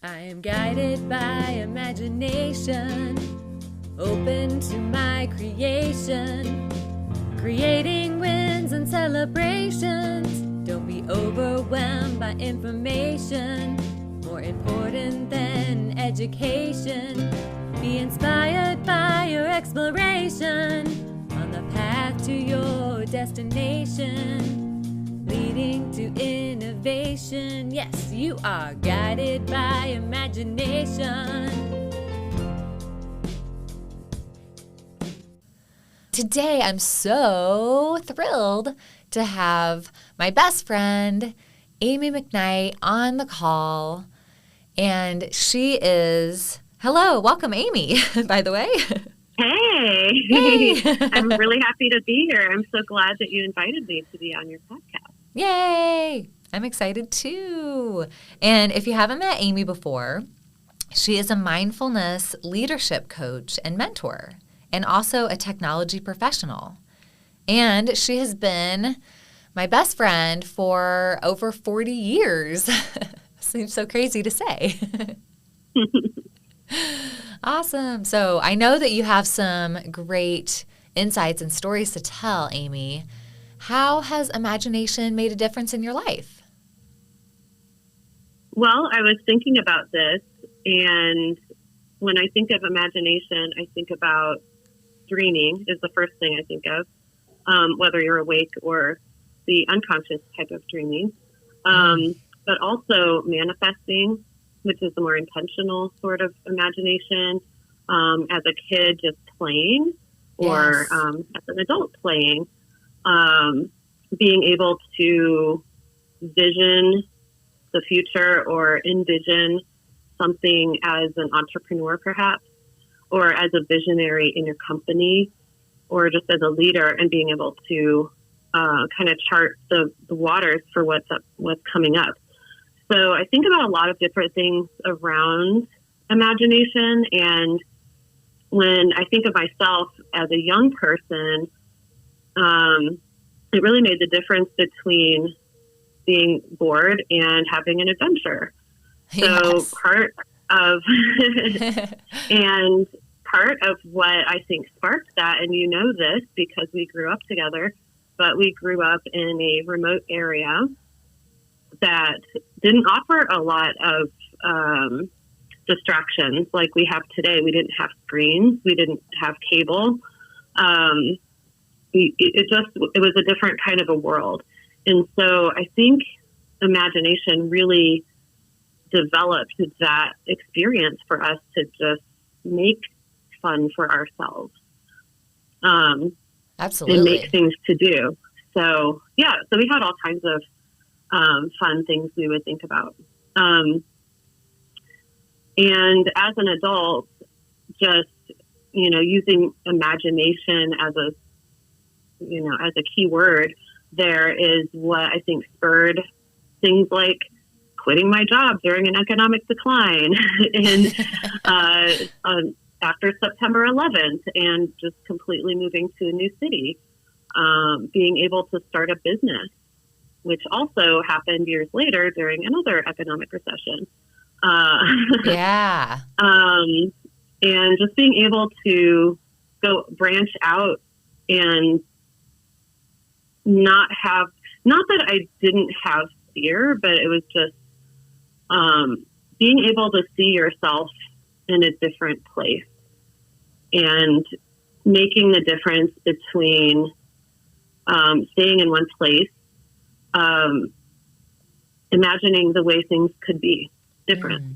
I am guided by imagination, open to my creation, creating wins and celebrations. Don't be overwhelmed by information, more important than education. Be inspired by your exploration, on the path to your destination, leading to innovation. Yes, you are guided by imagination. Today, I'm so thrilled to have my best friend, Amy McKnight, on the call. And she is, hello, welcome, Amy, by the way. Hey. I'm really happy to be here. I'm so glad that you invited me to be on your podcast. Yay! I'm excited too. And if you haven't met Amy before, she is a mindfulness leadership coach and mentor, and also a technology professional. And she has been my best friend for over 40 years. Seems so crazy to say. Awesome. So I know that you have some great insights and stories to tell, Amy. How has imagination made a difference in your life? Well, I was thinking about this, and when I think of imagination, I think about dreaming is the first thing I think of, whether you're awake or the unconscious type of dreaming, but also manifesting, which is the more intentional sort of imagination, as a kid just playing, or as an adult playing, being able to vision the future or envision something as an entrepreneur perhaps, or as a visionary in your company, or just as a leader, and being able to kind of chart the waters for what's coming up. So I think about a lot of different things around imagination. And when I think of myself as a young person, it really made the difference between being bored and having an adventure. Yes. So part of and part of what I think sparked that, and you know this because we grew up together, but we grew up in a remote area that didn't offer a lot of distractions like we have today. We didn't have screens. We didn't have cable. It was a different kind of a world. And so I think imagination really developed that experience for us to just make fun for ourselves. Absolutely. And make things to do. So, yeah, so we had all kinds of fun things we would think about. And as an adult, just, using imagination as a key word there is what I think spurred things like quitting my job during an economic decline and after September 11th, and just completely moving to a new city, being able to start a business, which also happened years later during another economic recession. Yeah. And just being able to go branch out and not that I didn't have fear, but it was just being able to see yourself in a different place and making the difference between staying in one place, imagining the way things could be different,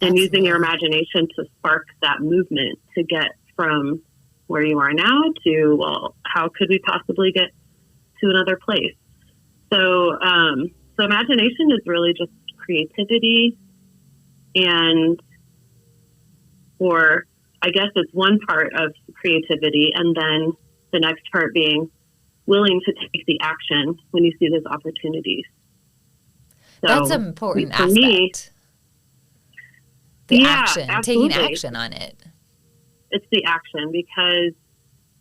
and using your imagination to spark that movement to get from where you are now to, well, how could we possibly get to another place? So, so imagination is really just creativity, or I guess it's one part of creativity, and then the next part being willing to take the action when you see those opportunities. So that's an important for aspect. Me, action, absolutely. taking action on it. It's the action, because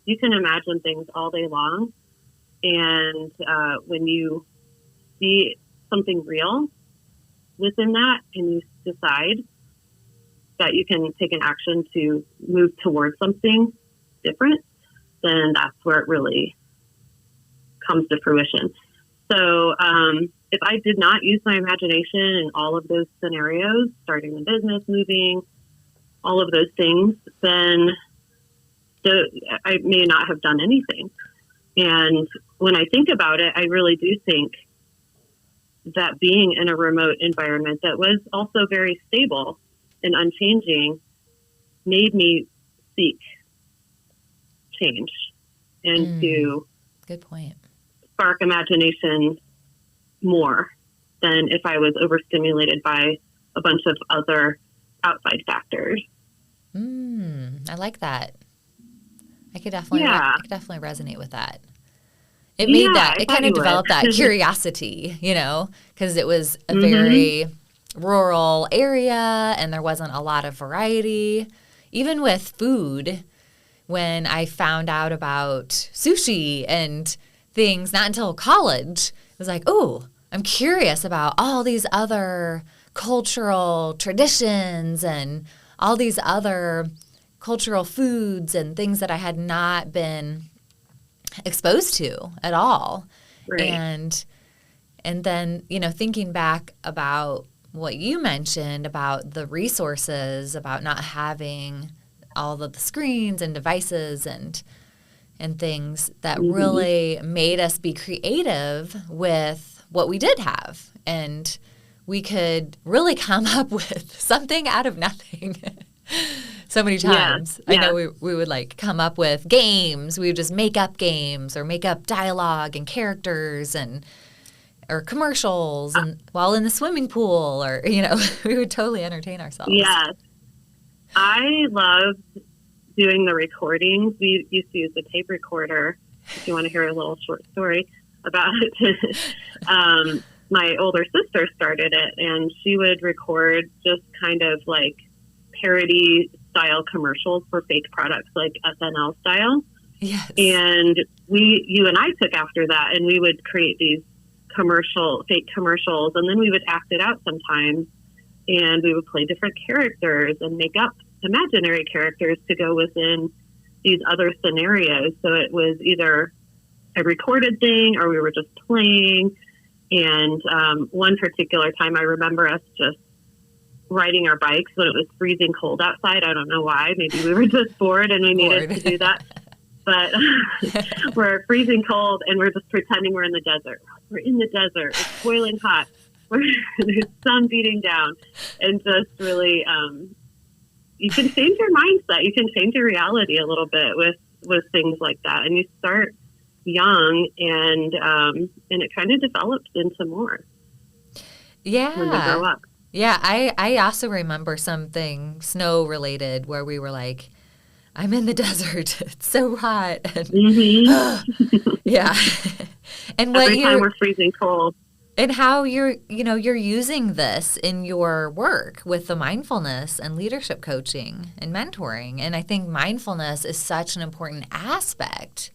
you can imagine things all day long. And when you see something real, within that and you decide that you can take an action to move towards something different, then that's where it really comes to fruition. So if I did not use my imagination in all of those scenarios, starting the business, moving, all of those things, then I may not have done anything. And when I think about it, I really do think that being in a remote environment that was also very stable and unchanging made me seek change and to good point. Spark imagination more than if I was overstimulated by a bunch of other outside factors. I like that. I could definitely resonate with that. It kind of developed that curiosity, because it was a very rural area and there wasn't a lot of variety. Even with food, when I found out about sushi and things, not until college, it was like, oh, I'm curious about all these other cultural traditions and all these other cultural foods and things that I had not been exposed to at all. Right. And then, thinking back about what you mentioned about the resources, about not having all of the screens and devices and things that really made us be creative with what we did have. And we could really come up with something out of nothing. So many times. Yeah. I know we would come up with games. We would just make up games or make up dialogue and characters or commercials and while in the swimming pool or, we would totally entertain ourselves. Yes. I loved doing the recordings. We used to use the tape recorder. If you want to hear a little short story about it. My older sister started it and she would record just kind of parody style commercials for fake products like SNL style. Yes. And you and I took after that and we would create these fake commercials and then we would act it out sometimes and we would play different characters and make up imaginary characters to go within these other scenarios. So it was either a recorded thing or we were just playing. And one particular time I remember us just riding our bikes when it was freezing cold outside. I don't know why. Maybe we were just bored and we needed to do that. But we're freezing cold and we're just pretending we're in the desert. We're in the desert. It's boiling hot. There's sun beating down. And just really, you can change your mindset. You can change your reality a little bit with things like that. And you start young and it kind of develops into more. Yeah. When they grow up. Yeah, I also remember something snow related where we were like, I'm in the desert. It's so hot. And, yeah. And every time we're freezing cold. And how you're using this in your work with the mindfulness and leadership coaching and mentoring. And I think mindfulness is such an important aspect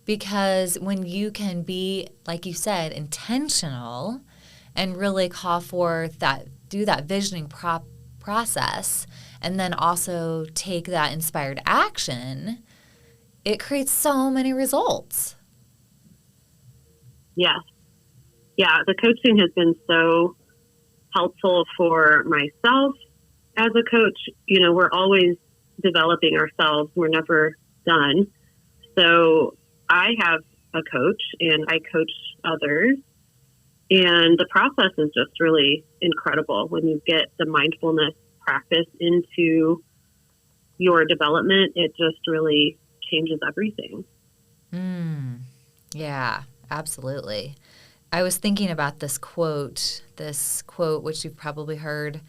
because when you can be, like you said, intentional and really call forth do that visioning process and then also take that inspired action, it creates so many results. Yes. Yeah, the coaching has been so helpful for myself as a coach. We're always developing ourselves. We're never done. So I have a coach and I coach others. And the process is just really incredible when you get the mindfulness practice into your development. It just really changes everything. Yeah, absolutely. I was thinking about this quote, which you've probably heard,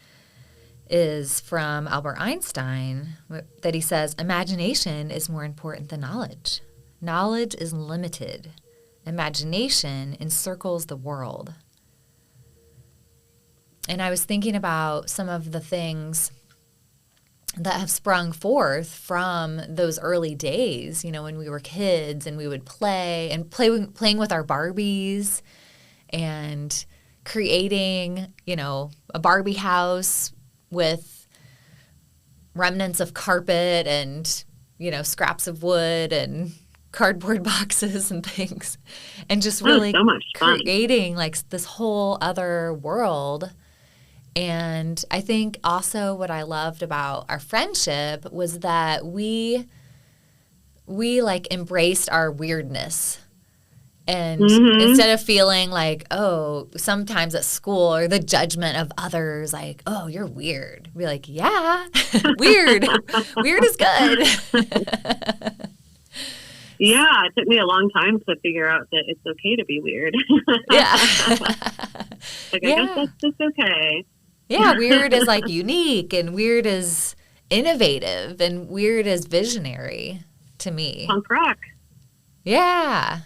is from Albert Einstein, that he says, imagination is more important than knowledge. Knowledge is limited. Imagination encircles the world. And I was thinking about some of the things that have sprung forth from those early days, when we were kids and we would playing with our Barbies and creating, a Barbie house with remnants of carpet and, scraps of wood and cardboard boxes and things, and just really so much fun. creating like this whole other world. And I think also what I loved about our friendship was that we like embraced our weirdness. And instead of feeling like, oh, sometimes at school or the judgment of others, like, oh, you're weird. Be like, yeah, weird. Weird is good. Yeah, it took me a long time to figure out that it's okay to be weird. Yeah. I guess that's just okay. Yeah, weird is like unique, and weird is innovative, and weird is visionary to me. Punk rock. Yeah.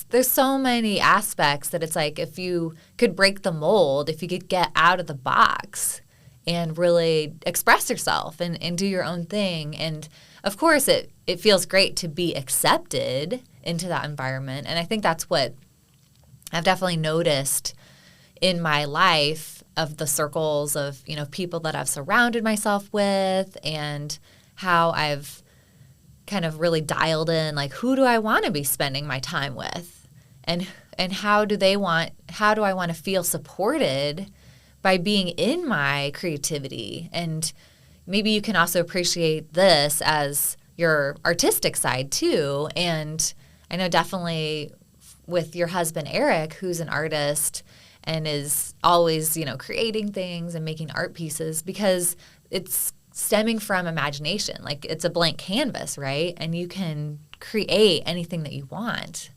There's so many aspects that it's like if you could break the mold, if you could get out of the box and really express yourself and do your own thing. And of course it feels great to be accepted into that environment. And I think that's what I've definitely noticed in my life of the circles of, people that I've surrounded myself with, and how I've kind of really dialed in, like, who do I want to be spending my time with? And how do I want to feel supported by being in my creativity? And maybe you can also appreciate this as your artistic side too. And I know definitely with your husband, Eric, who's an artist and is always, creating things and making art pieces, because it's stemming from imagination. Like, it's a blank canvas, right? And you can create anything that you want.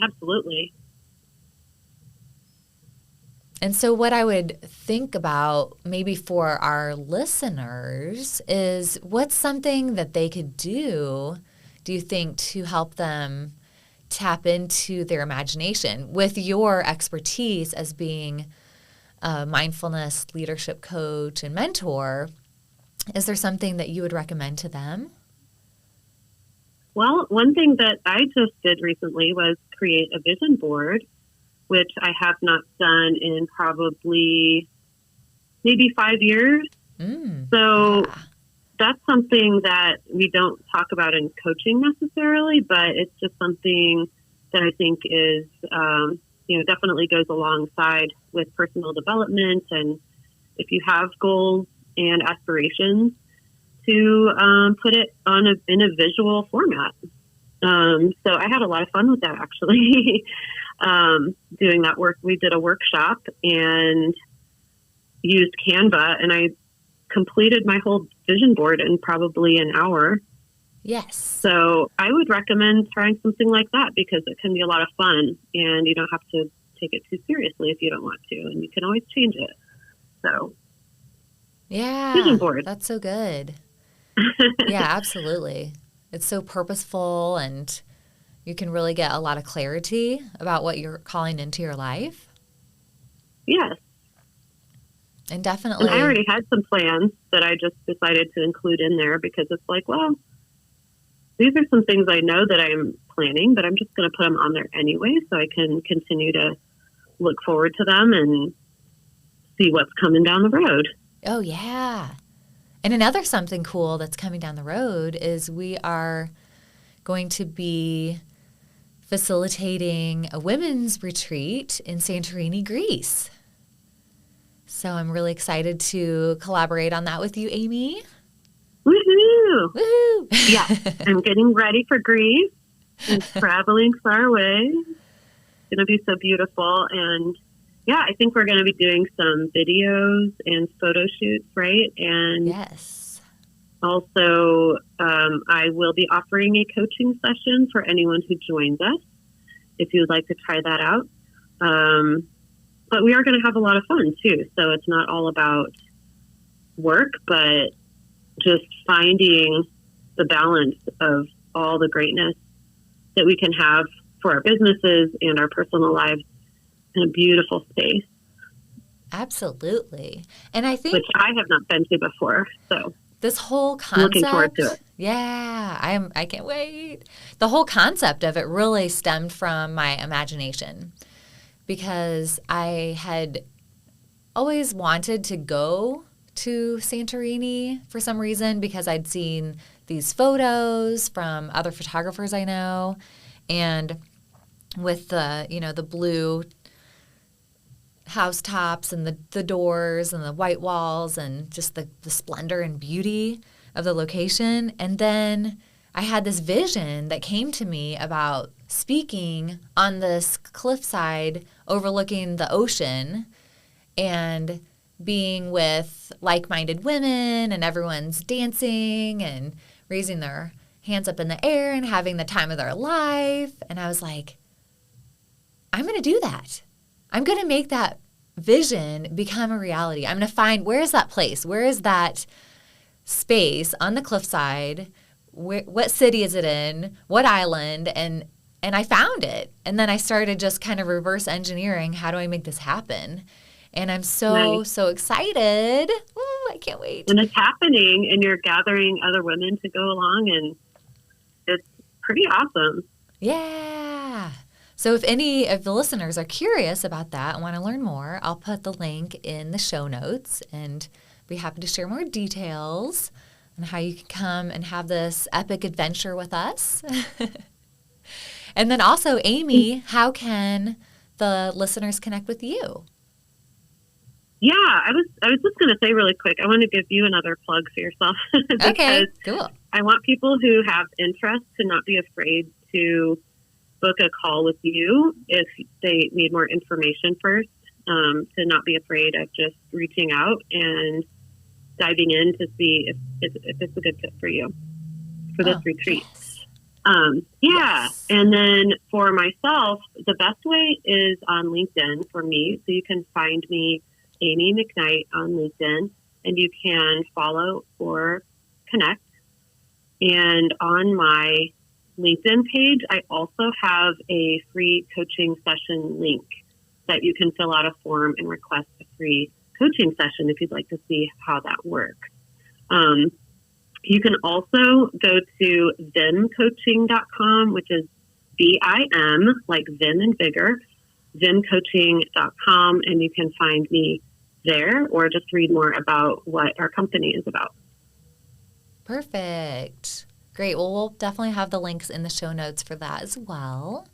Absolutely. And so what I would think about maybe for our listeners is, what's something that they could do you think, to help them tap into their imagination with your expertise as being a mindfulness leadership coach and mentor? Is there something that you would recommend to them? Well, one thing that I just did recently was create a vision board, which I have not done in probably maybe 5 years. So that's something that we don't talk about in coaching necessarily, but it's just something that I think is, definitely goes alongside with personal development. And if you have goals and aspirations, to put it in a visual format. So I had a lot of fun with that, actually, doing that work. We did a workshop and used Canva, and I completed my whole vision board in probably an hour. Yes. So I would recommend trying something like that, because it can be a lot of fun, and you don't have to take it too seriously if you don't want to, and you can always change it. So yeah, vision board. That's so good. Yeah, absolutely. It's so purposeful, and you can really get a lot of clarity about what you're calling into your life. Yes. And definitely. And I already had some plans that I just decided to include in there, because it's like, well, these are some things I know that I'm planning, but I'm just going to put them on there anyway, so I can continue to look forward to them and see what's coming down the road. Oh, yeah. And another something cool that's coming down the road is we are going to be facilitating a women's retreat in Santorini, Greece. So I'm really excited to collaborate on that with you, Amy. Woohoo! Woohoo! Yeah, I'm getting ready for Greece and traveling far away. It's going to be so beautiful. And yeah, I think we're going to be doing some videos and photo shoots, right? And yes. Also, I will be offering a coaching session for anyone who joins us, if you would like to try that out. But we are going to have a lot of fun, too. So it's not all about work, but just finding the balance of all the greatness that we can have for our businesses and our personal lives in a beautiful space. Absolutely. And I think, which I have not been to before. So this whole concept, looking forward to it. Yeah, I can't wait. The whole concept of it really stemmed from my imagination, because I had always wanted to go to Santorini for some reason, because I'd seen these photos from other photographers I know, and with the blue housetops and the doors and the white walls and just the splendor and beauty of the location. And then I had this vision that came to me about speaking on this cliffside overlooking the ocean and being with like-minded women, and everyone's dancing and raising their hands up in the air and having the time of their life. And I was like, I'm going to do that. I'm going to make that vision become a reality. I'm going to find, where is that place? Where is that space on the cliffside? What city is it in? What island? And I found it. And then I started just kind of reverse engineering, how do I make this happen? And I'm so excited. Ooh, I can't wait. And it's happening, and you're gathering other women to go along, and it's pretty awesome. Yeah. So if any of the listeners are curious about that and want to learn more, I'll put the link in the show notes and be happy to share more details on how you can come and have this epic adventure with us. And then also, Amy, how can the listeners connect with you? Yeah, I was just going to say really quick, I want to give you another plug for yourself. Okay, cool. I want people who have interest to not be afraid to book a call with you if they need more information first, to not be afraid of just reaching out and diving in to see if it's a good fit for you for this retreat. Yes. Yes. And then for myself, the best way is on LinkedIn for me. So you can find me, Amy McKnight, on LinkedIn, and you can follow or connect. And on my LinkedIn page, I also have a free coaching session link that you can fill out a form and request a free coaching session if you'd like to see how that works. You can also go to vimcoaching.com, which is VIM, like Vim and Vigor, vimcoaching.com, and you can find me there or just read more about what our company is about. Perfect. Great. Well, we'll definitely have the links in the show notes for that as well.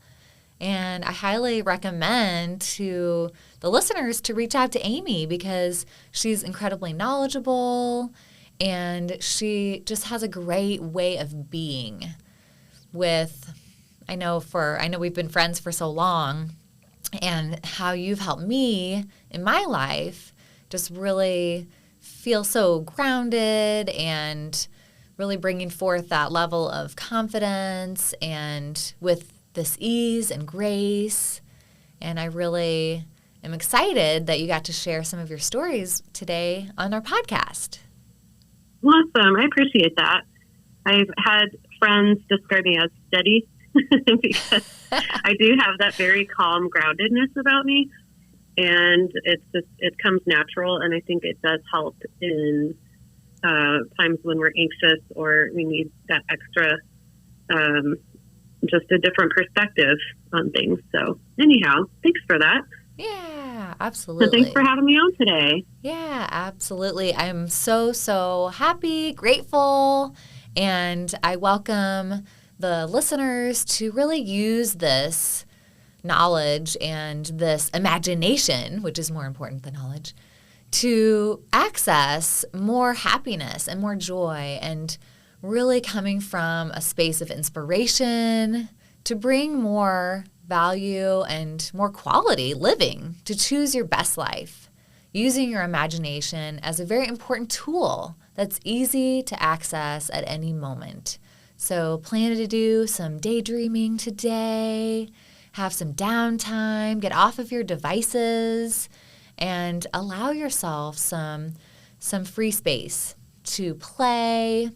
And I highly recommend to the listeners to reach out to Amy, because she's incredibly knowledgeable and she just has a great way of being with, I know we've been friends for so long, and how you've helped me in my life just really feel so grounded and really bringing forth that level of confidence and with this ease and grace. And I really am excited that you got to share some of your stories today on our podcast. Awesome. I appreciate that. I've had friends describe me as steady because I do have that very calm groundedness about me. And it comes natural. And I think it does help in times when we're anxious or we need that extra, just a different perspective on things. So anyhow, thanks for that. Yeah, absolutely. So thanks for having me on today. Yeah, absolutely. I'm so happy, grateful, and I welcome the listeners to really use this knowledge and this imagination, which is more important than knowledge, to access more happiness and more joy, and really coming from a space of inspiration to bring more value and more quality living, to choose your best life, using your imagination as a very important tool that's easy to access at any moment. So plan to do some daydreaming today, have some downtime, get off of your devices, and allow yourself some free space to play.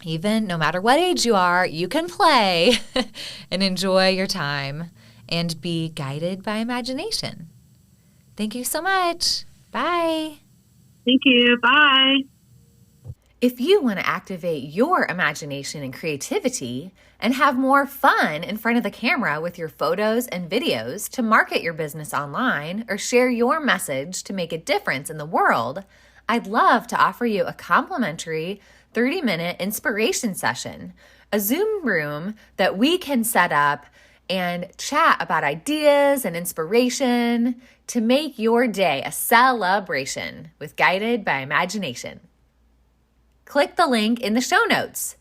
Even no matter what age you are, you can play and enjoy your time and be guided by imagination. Thank you so much. Bye. Thank you. Bye. If you want to activate your imagination and creativity and have more fun in front of the camera with your photos and videos to market your business online or share your message to make a difference in the world, I'd love to offer you a complimentary 30-minute inspiration session, a Zoom room that we can set up and chat about ideas and inspiration to make your day a celebration with Guided by Imagination. Click the link in the show notes.